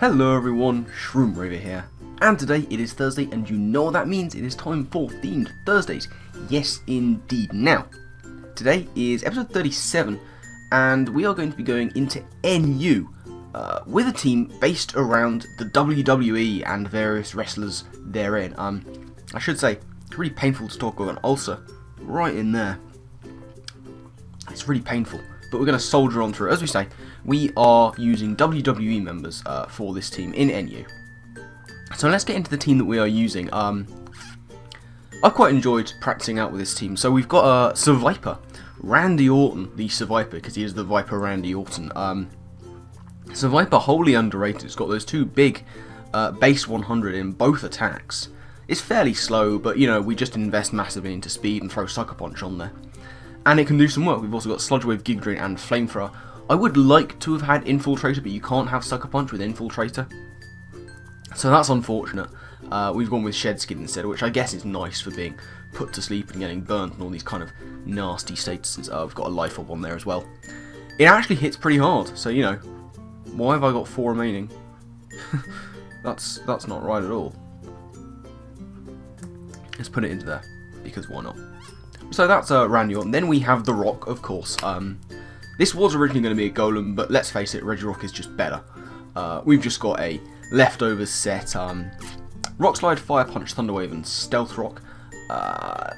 Hello everyone, Shroomraver here, and today it is Thursday, and you know what that means. It is time for Themed Thursdays. Yes indeed. Now, today is episode 37, and we are going to be going into NU with a team based around the WWE and various wrestlers therein. I should say, it's really painful to talk with an ulcer right in there. It's really painful, but we're going to soldier on through. As we say, we are using WWE members for this team in NU. So let's get into the team that we are using. I quite enjoyed practicing out with this team. So we've got Survivor, Randy Orton, the Survivor, because he is the Viper Randy Orton. Survivor, wholly underrated. It's got those two big base 100 in both attacks. It's fairly slow, but you know, we just invest massively into speed and throw Sucker Punch on there. And it can do some work. We've also got Sludge Wave, Giga Drain, and Flamethrower. I would like to have had Infiltrator, but you can't have Sucker Punch with Infiltrator. So that's unfortunate. We've gone with Shed Skin instead, which I guess is nice for being put to sleep and getting burnt and all these kind of nasty statuses. We've got a Life Orb on there as well. It actually hits pretty hard, so you know, why have I got 4 remaining? That's not right at all. Let's put it into there, because why not? So that's Randy Orton. Then we have The Rock, of course. This was originally going to be a Golem, but let's face it, Regirock is just better. We've just got a leftovers set. Rock Slide, Fire Punch, Thunder Wave, and Stealth Rock.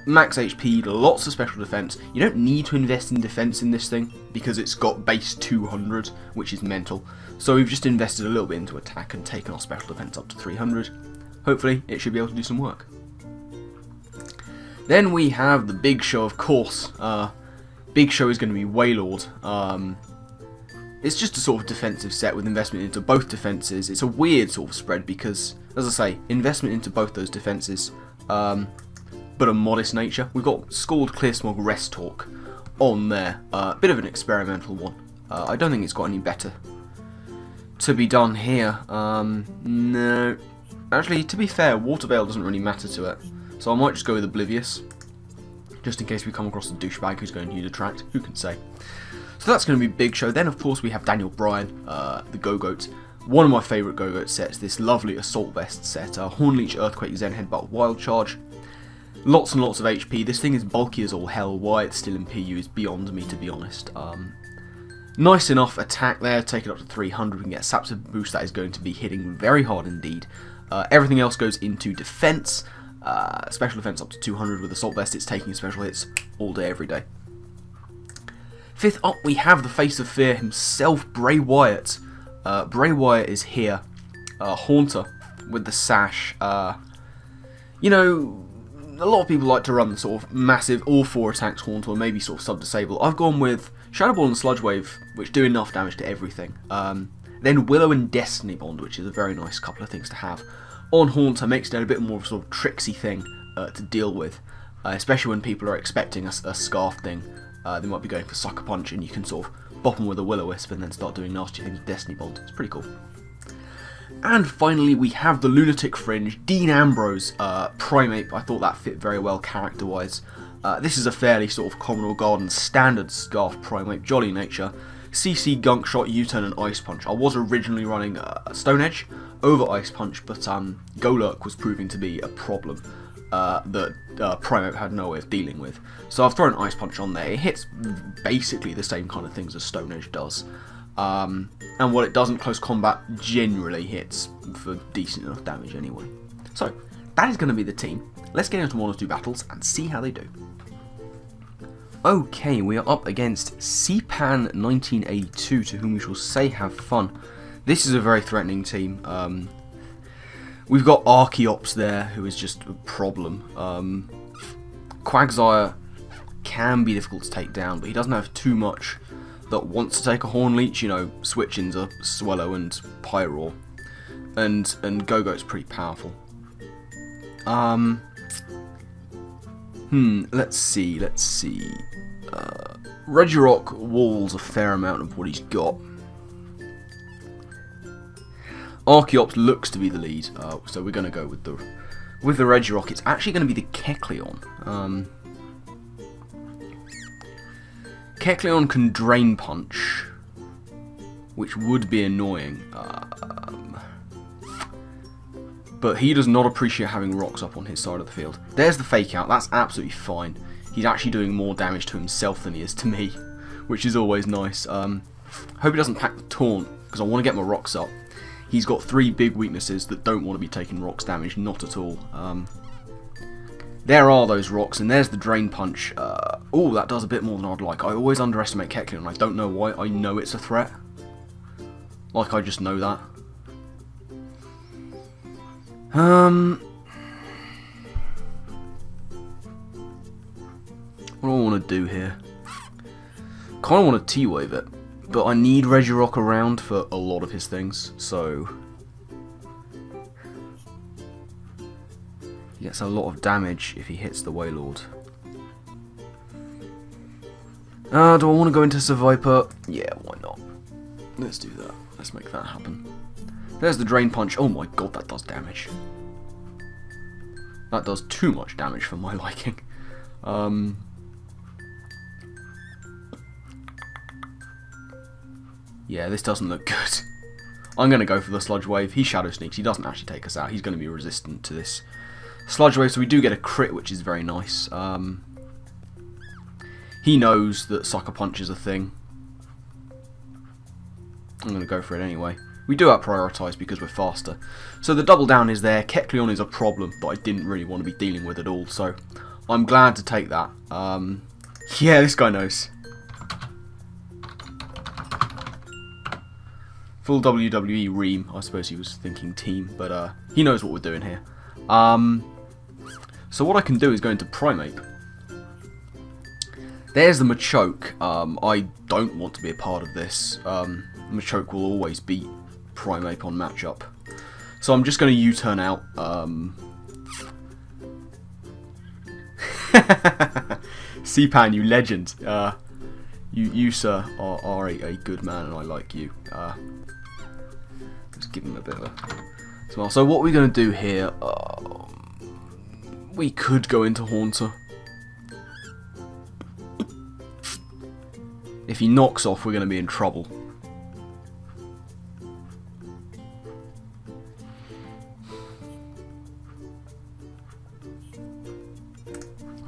Max HP, lots of special defense. You don't need to invest in defense in this thing, because it's got base 200, which is mental. So we've just invested a little bit into attack and taken our special defense up to 300. Hopefully, it should be able to do some work. Then we have the Big Show, of course. Big Show is going to be Wailord. It's just a sort of defensive set with investment into both defenses. It's a weird sort of spread because, as I say, investment into both those defenses, but a modest nature. We've got Scald, Clear Smog, Rest Talk on there. Bit of an experimental one. I don't think it's got any better to be done here. No. Actually, to be fair, Water Veil doesn't really matter to it. So I might just go with Oblivious, just in case we come across a douchebag who's going to use Attract. Who can say? So that's going to be Big Show. Then, of course, we have Daniel Bryan, the Go-Goat. One of my favourite Go-Goat sets, this lovely Assault Vest set. Horn Leech, Earthquake, Zen Headbutt, Wild Charge. Lots and lots of HP. This thing is bulky as all hell. Why it's still in PU is beyond me, to be honest. Nice enough attack there. Take it up to 300. We can get a Sapsive boost that is going to be hitting very hard indeed. Everything else goes into defense. Special defense up to 200 with Assault Vest. It's taking special hits all day, every day. Fifth up, we have the Face of Fear himself, Bray Wyatt. Bray Wyatt is here. Haunter with the Sash. You know, a lot of people like to run the sort of massive all 4 attacks Haunter, or maybe sort of sub-disable. I've gone with Shadow Ball and Sludge Wave, which do enough damage to everything. Then Willow and Destiny Bond, which is a very nice couple of things to have. On Haunter makes it a bit more of a sort of tricksy thing to deal with, especially when people are expecting a Scarf thing. They might be going for Sucker Punch, and you can sort of bop them with a Will-O-Wisp and then start doing nasty things with Destiny Bond. It's pretty cool. And finally, we have the Lunatic Fringe, Dean Ambrose, Primeape. I thought that fit very well character-wise. This is a fairly sort of common or garden standard Scarf Primeape, Jolly Nature. CC, Gunk Shot, U-Turn, and Ice Punch. I was originally running Stone Edge over Ice Punch, but Golurk was proving to be a problem that Primeape had no way of dealing with. So I've thrown Ice Punch on there. It hits basically the same kind of things as Stone Edge does. And what it does in close combat generally hits for decent enough damage anyway. So that is going to be the team. Let's get into 1 or 2 battles and see how they do. Okay, we are up against Cpan 1982, to whom we shall say have fun. This is a very threatening team. We've got Archeops there, who is just a problem. Quagsire can be difficult to take down, but he doesn't have too much that wants to take a Horn Leech. You know, switch into Swallow and Pyroar. And Go-Go's pretty powerful. Let's see. Regirock walls a fair amount of what he's got. Archeops looks to be the lead, so we're going to go with the Regirock. It's actually going to be the Kecleon. Kecleon can Drain Punch, which would be annoying. But he does not appreciate having rocks up on his side of the field. There's the fake out. That's absolutely fine. He's actually doing more damage to himself than he is to me, which is always nice. Hope he doesn't pack the taunt, because I want to get my rocks up. He's got 3 big weaknesses that don't want to be taking rocks damage, not at all. There are those rocks, and there's the Drain Punch. Oh, that does a bit more than I'd like. I always underestimate Kecleon, and I don't know why. I know it's a threat. Like, I just know that. What do I want to do here? Kind of want to T-Wave it, but I need Regirock around for a lot of his things, so... He gets a lot of damage if he hits the Wailord. Do I want to go into Surviper? Yeah, why not? Let's do that. Let's make that happen. There's the Drain Punch. Oh my god, that does damage. That does too much damage for my liking. Yeah, this doesn't look good. I'm going to go for the Sludge Wave. He Shadow Sneaks. He doesn't actually take us out. He's going to be resistant to this Sludge Wave, so we do get a crit, which is very nice. He knows that Sucker Punch is a thing. I'm going to go for it anyway. We do out-prioritise because we're faster. So the double down is there. Kecleon is a problem that I didn't really want to be dealing with at all, so I'm glad to take that. Yeah, this guy knows. Full WWE Ream. I suppose he was thinking team, but he knows what we're doing here. So what I can do is go into Primeape. There's the Machoke. I don't want to be a part of this. Machoke will always beat Primeape on matchup. So I'm just going to U-turn out. C-Pan, you legend. You sir, are a good man, and I like you. Let's give him a bit of a smile. So what we're going to do here, we could go into Haunter. If he knocks off, we're going to be in trouble.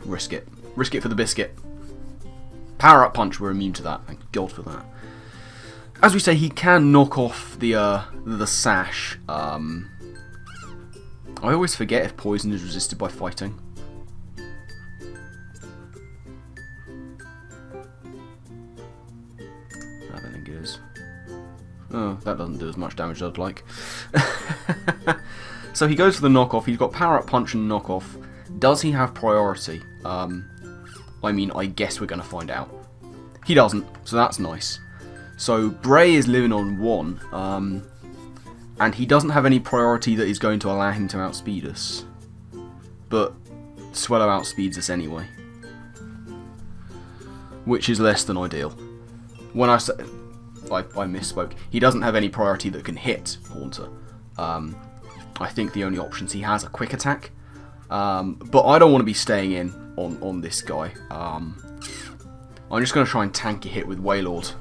Risk it. Risk it for the biscuit. Power Up Punch, we're immune to that. Thank God for that. As we say, he can knock off the Sash. I always forget if Poison is resisted by fighting. I don't think it is. Oh, that doesn't do as much damage as I'd like. So he goes for the knockoff. He's got Power Up Punch and knockoff. Does he have priority? I mean, I guess we're going to find out. He doesn't, so that's nice. So Bray is living on 1, and he doesn't have any priority that is going to allow him to outspeed us. But Swellow outspeeds us anyway, which is less than ideal. When I said I misspoke, he doesn't have any priority that can hit Haunter. I think the only options he has are Quick Attack. But I don't want to be staying in on this guy. I'm just going to try and tank a hit with Wailord.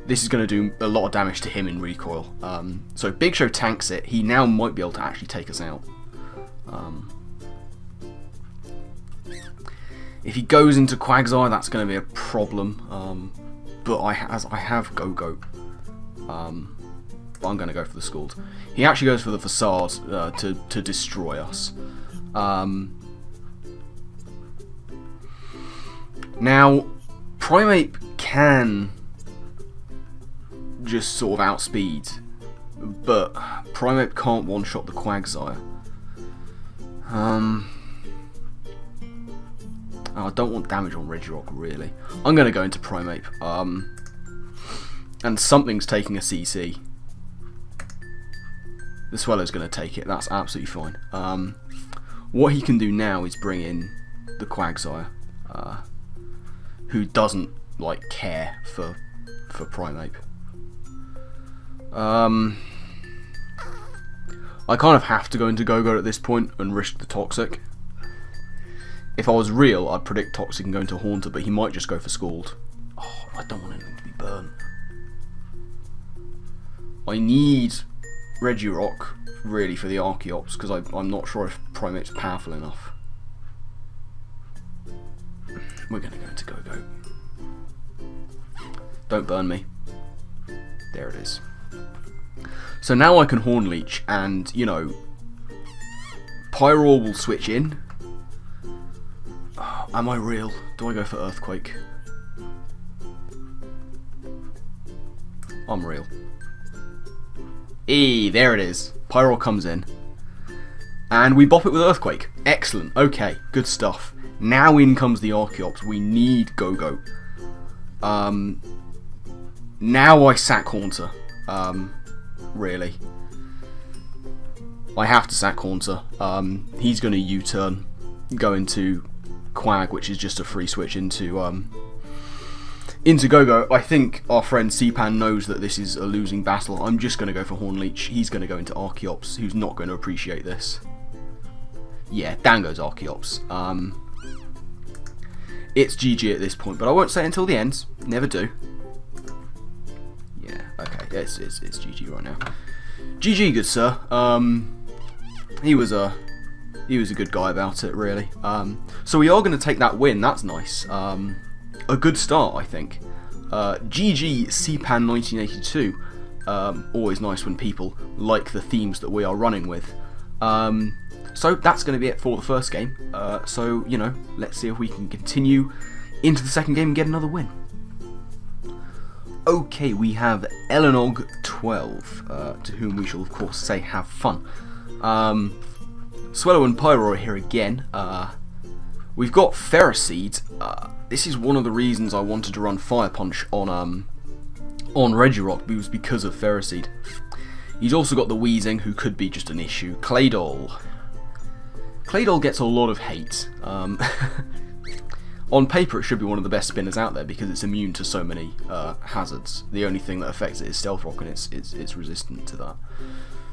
This is going to do a lot of damage to him in recoil. So Big Show tanks it. He now might be able to actually take us out. If he goes into Quagsire, that's going to be a problem. But I have Go-Go. But I'm going to go for the Scald. He actually goes for the Facade to destroy us. Now, Primeape can just sort of outspeed, but Primeape can't one-shot the Quagsire. I don't want damage on Regirock, really. I'm going to go into Primeape. And something's taking a CC. The Swellow's going to take it. That's absolutely fine. What he can do now is bring in the Quagsire, who doesn't like care for Primeape. I kind of have to go into Go-Go at this point and risk the Toxic. If I was real, I'd predict Toxic and go into Haunter, but he might just go for Scald. Oh, I don't want anything to be burnt. I need Regirock really for the Archeops, because I'm not sure if Primate's powerful enough. We're going to go into Go-Go. Don't burn me. There it is. So now I can Horn Leech, and, you know, Pyroar will switch in. Oh, am I real? Do I go for Earthquake? I'm real. There it is. Pyroar comes in. And we bop it with Earthquake. Excellent. Okay, good stuff. Now in comes the Archeops. We need Go-Go. Now I sack Haunter. Really. I have to sack Haunter. He's going to U-turn. Go into Quag, which is just a free switch into Go-Go. I think our friend Seapan knows that this is a losing battle. I'm just going to go for Horn Leech. He's going to go into Archeops, who's not going to appreciate this. Yeah, down goes Archeops. It's GG at this point, but I won't say it until the end. Never do. Yeah, okay, it's GG right now. GG, good sir. He was a good guy about it, really. So we are going to take that win. That's nice. A good start, I think. GG Seapan 1982. Always nice when people like the themes that we are running with. So that's going to be it for the first game. So, you know, let's see if we can continue into the second game and get another win. Okay, we have Elenog 12, to whom we shall of course say have fun. Swellow and Pyro are here again. We've got Ferroseed. This is one of the reasons I wanted to run Fire Punch on Regirock, was because of Ferroseed. He's also got the Weezing, who could be just an issue. Claydol. Claydol gets a lot of hate. On paper, it should be one of the best spinners out there because it's immune to so many hazards. The only thing that affects it is Stealth Rock, and it's resistant to that.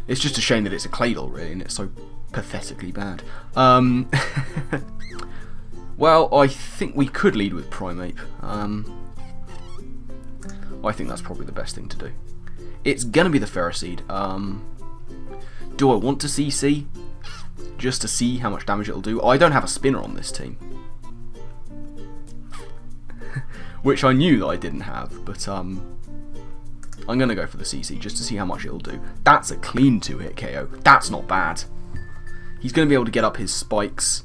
It's just a shame that it's a Claydol, really, and it's so pathetically bad. Well, I think we could lead with Primeape. I think that's probably the best thing to do. It's gonna be the Ferroseed. Do I want to CC? Just to see how much damage it'll do? I don't have a spinner on this team. Which I knew that I didn't have, but I'm going to go for the CC just to see how much it'll do. That's a clean 2-hit KO. That's not bad. He's going to be able to get up his spikes,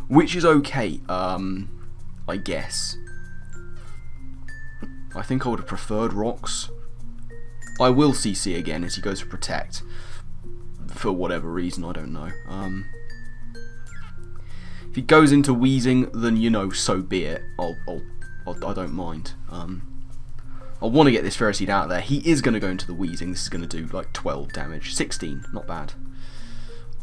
which is okay, I guess. I think I would have preferred Rocks. I will CC again as he goes for Protect. For whatever reason, I don't know. If he goes into Weezing, then, you know, so be it. I don't mind. I want to get this Ferroseed out of there. He is going to go into the Weezing. This is going to do like 12 damage. 16, not bad.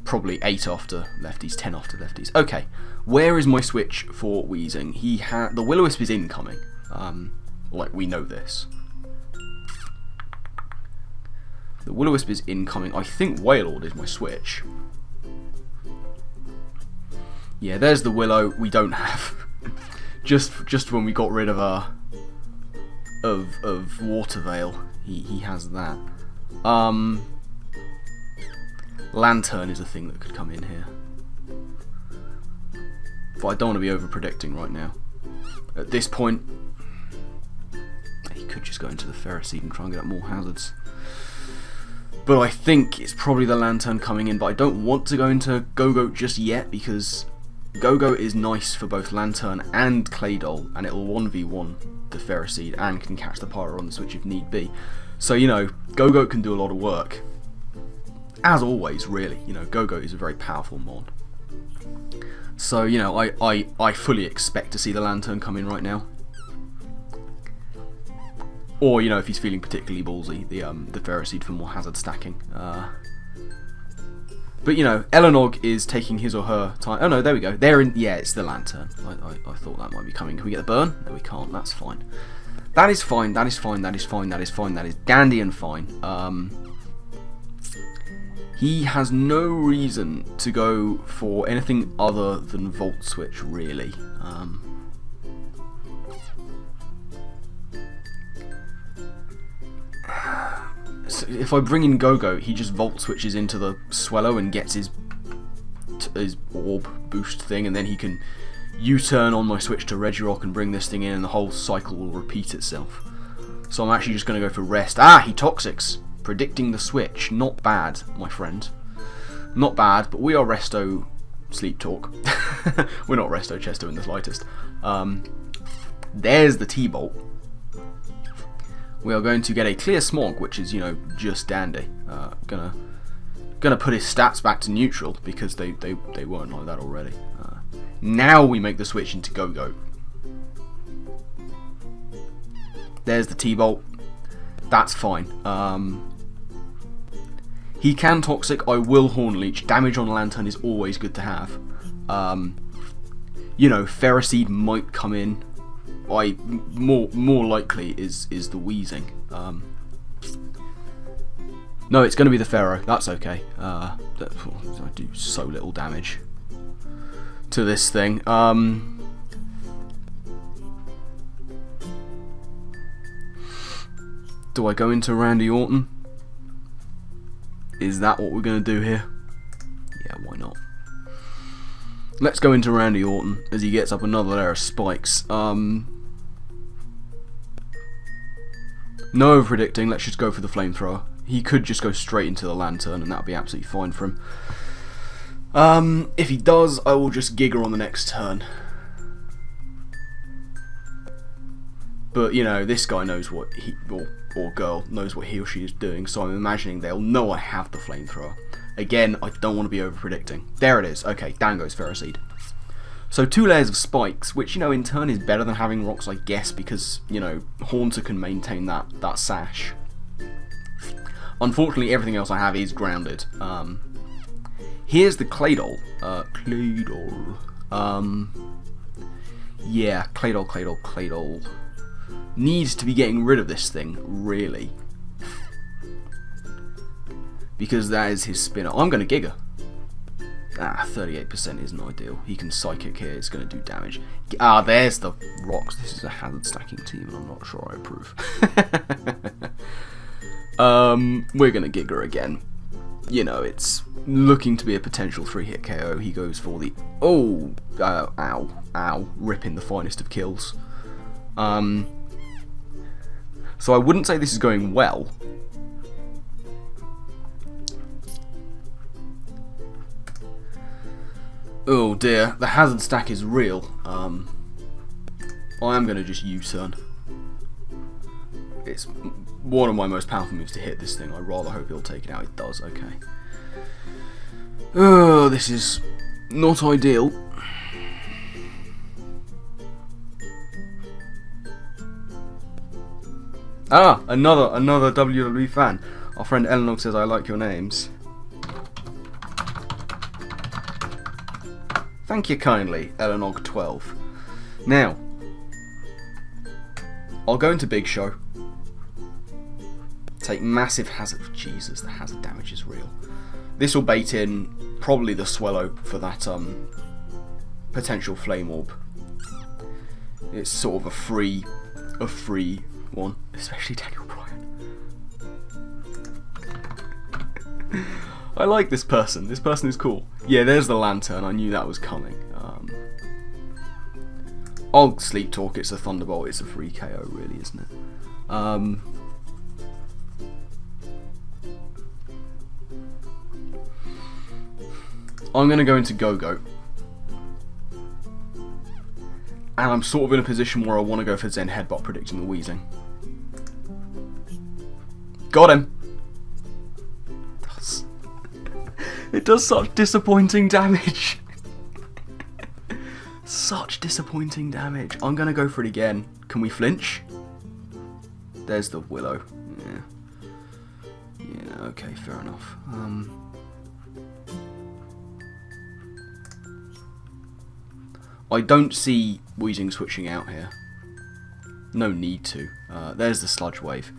Probably 8 after lefties, 10 after lefties. Okay, where is my switch for Weezing? The Will-O-Wisp is incoming. Like, we know this. The Will-O-Wisp is incoming. I think Wailord is my switch. Yeah, there's the Willow. We don't have. just when we got rid of Water Veil, he has that. Lantern is a thing that could come in here, but I don't want to be over predicting right now. At this point, he could just go into the Ferroseed and try and get up more hazards. But I think it's probably the Lantern coming in, but I don't want to go into Go-Go just yet because Go-Go is nice for both Lantern and Claydol, and it'll 1v1 the Ferroseed and can catch the Pyro on the switch if need be. So, you know, Go-Go can do a lot of work. As always, really. You know, Go-Go is a very powerful mon. So, you know, I fully expect to see the Lantern come in right now. Or, you know, if he's feeling particularly ballsy, the Ferroseed for more hazard stacking. But, you know, Elenog is taking his or her time. Oh, no, there we go. They're in. Yeah, it's the Lantern. I thought that might be coming. Can we get the burn? No, we can't. That's fine. That is fine. That is fine. That is fine. That is fine. That is dandy and fine. He has no reason to go for anything other than Volt Switch, really. if I bring in Go-Go, he just volt switches into the Swellow and gets his orb boost thing, and then he can U-turn on my switch to Regirock and bring this thing in, and the whole cycle will repeat itself. So I'm actually just going to go for Rest. Ah, he Toxics! Predicting the switch. Not bad, my friend. Not bad, but we are Resto Sleep Talk. We're not Resto Chesto in the slightest. There's the T-Bolt. We are going to get a Clear Smog, which is, you know, just dandy. Gonna put his stats back to neutral, because they weren't like that already. Now we make the switch into Go-Go. There's the T-Bolt. That's fine. He can Toxic. I will Horn Leech. Damage on Lantern is always good to have. You know, Ferroseed might come in. More likely is the Wheezing. No, it's going to be the Ferro. That's okay. I do so little damage to this thing. Do I go into Randy Orton? Is that what we're going to do here? Yeah, why not? Let's go into Randy Orton as he gets up another layer of spikes. No over-predicting, let's just go for the Flamethrower. He could just go straight into the Lantern and that would be absolutely fine for him. If he does, I will just Giga on the next turn. But, you know, this guy knows what he... or girl knows what he or she is doing, so I'm imagining they'll know I have the Flamethrower. Again, I don't want to be over-predicting. There it is. Okay, down goes Ferroseed. So 2 layers of spikes, which, you know, in turn is better than having rocks, I guess, because, you know, Haunter can maintain that sash. Unfortunately, everything else I have is grounded. Here's the Claydol. Yeah, Claydol. Needs to be getting rid of this thing, really. Because that is his spinner. I'm going to Giga. 38% isn't ideal. He can Psychic here, it's going to do damage. There's the rocks. This is a hazard stacking team, and I'm not sure I approve. We're going to Giga again. You know, it's looking to be a potential 3-hit KO. He goes for the... Oh! Ow. Ripping the finest of kills. So I wouldn't say this is going well. Oh dear, the hazard stack is real. I am going to just U-turn. It's one of my most powerful moves to hit this thing. I rather hope he'll take it out. It does, okay. Oh, this is not ideal. Another WWE fan. Our friend Elenog says, I like your names. Thank you kindly, Elenog12. Now, I'll go into Big Show. Take massive hazard. Jesus, the hazard damage is real. This will bait in probably the Swellow for that potential Flame Orb. It's sort of a free one, especially Daniel Bryan. I like this person. This person is cool. Yeah, there's the Lantern. I knew that was coming. I'll Sleep Talk. It's a Thunderbolt. It's a free KO, really, isn't it? I'm going to go into Go-Go. And I'm sort of in a position where I want to go for Zen Headbutt, predicting the Wheezing. Got him! It does such disappointing damage. Such disappointing damage. I'm going to go for it again. Can we flinch? There's the Willow. Yeah, okay, fair enough. I don't see Wheezing switching out here. No need to. There's the Sludge Wave.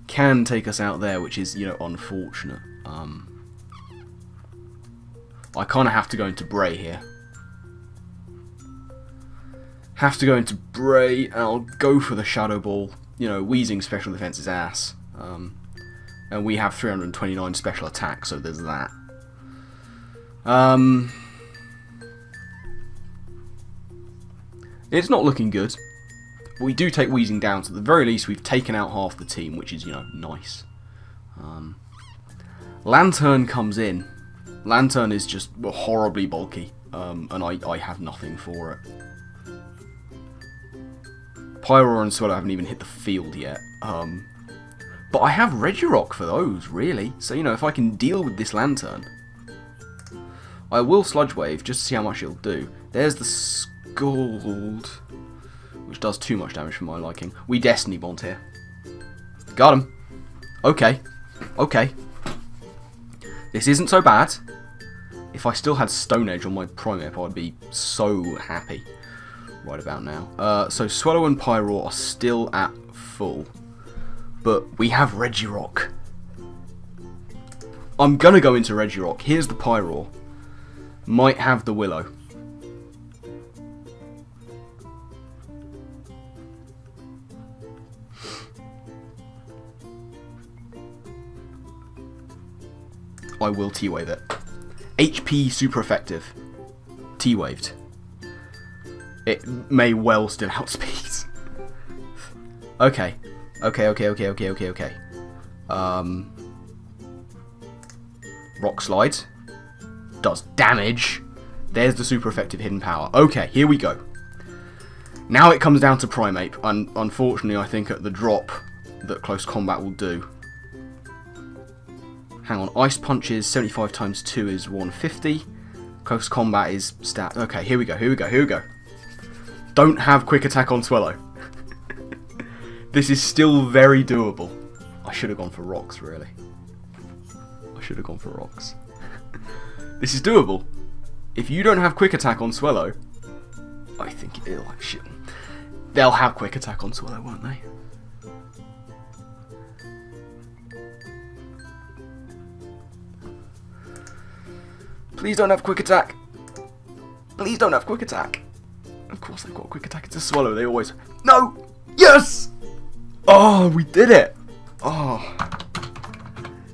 Can take us out there, which is, you know, unfortunate. I kind of have to go into Bray here. Have to go into Bray, and I'll go for the Shadow Ball. You know, Wheezing special defense is ass. And we have 329 special attack, so there's that. It's not looking good. But we do take Wheezing down, so at the very least we've taken out half the team, which is, you know, nice. Lantern comes in. Lantern is just horribly bulky, and I have nothing for it. Pyro and Swallow haven't even hit the field yet. But I have Regirock for those, really. So, you know, if I can deal with this Lantern, I will Sludge Wave just to see how much it'll do. There's the Scald, which does too much damage for my liking. We Destiny Bond here. Got him. Okay. Okay. This isn't so bad. If I still had Stone Edge on my Primeape, I'd be so happy right about now. So Swallow and Pyro are still at full. But we have Regirock. I'm gonna go into Regirock. Here's the Pyro. Might have the Willow. I will T-Wave it. HP super effective. T-Waved. It may well still outspeed. Okay. Okay. Rock Slide. Does damage. There's the super effective hidden power. Okay, here we go. Now it comes down to Primeape. And unfortunately, I think at the drop that Close Combat will do. Hang on, Ice Punch is 75 times 2 is 150. Close Combat is stat. Okay, here we go. Don't have Quick Attack on Swallow. This is still very doable. I should have gone for Rocks, really. This is doable. If you don't have Quick Attack on Swallow, I think it'll like shit. They'll have Quick Attack on Swallow, won't they? Please don't have Quick Attack. Please don't have Quick Attack. Of course they've got Quick Attack. It's a Swallow. They always... No! Yes! Oh, we did it! Oh.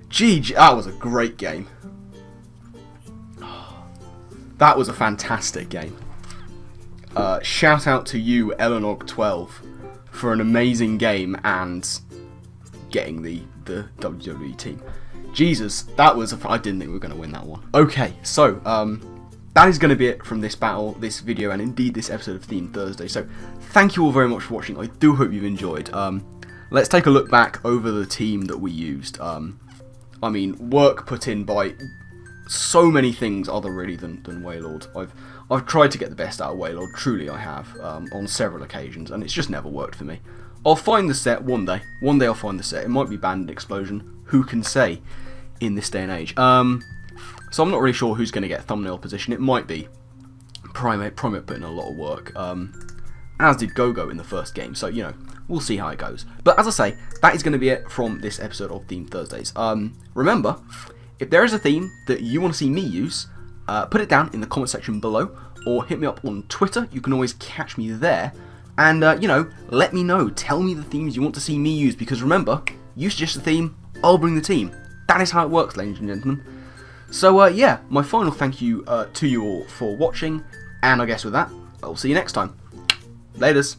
GG. That was a great game. That was a fantastic game. Shout out to you, Elenog12, for an amazing game and getting the WWE team. Jesus, that was I didn't think we were going to win that one. Okay, so that is going to be it from this battle, this video, and indeed this episode of Theme Thursday. So thank you all very much for watching. I do hope you've enjoyed. Let's take a look back over the team that we used. I mean, work put in by so many things other really than Wailord. I've tried to get the best out of Wailord, truly I have, on several occasions, and it's just never worked for me. I'll find the set one day. One day I'll find the set. It might be Banded Explosion. Who can say in this day and age? So I'm not really sure who's going to get thumbnail position. It might be Primeape put in a lot of work, as did Go-Go in the first game. So, you know, we'll see how it goes. But as I say, that is going to be it from this episode of Theme Thursdays. Remember, if there is a theme that you want to see me use, put it down in the comment section below, or hit me up on Twitter. You can always catch me there. And, you know, let me know. Tell me the themes you want to see me use, because remember, you suggest a theme, I'll bring the team. That is how it works, ladies and gentlemen. So, yeah, my final thank you to you all for watching, and I guess with that, I'll see you next time. Laters.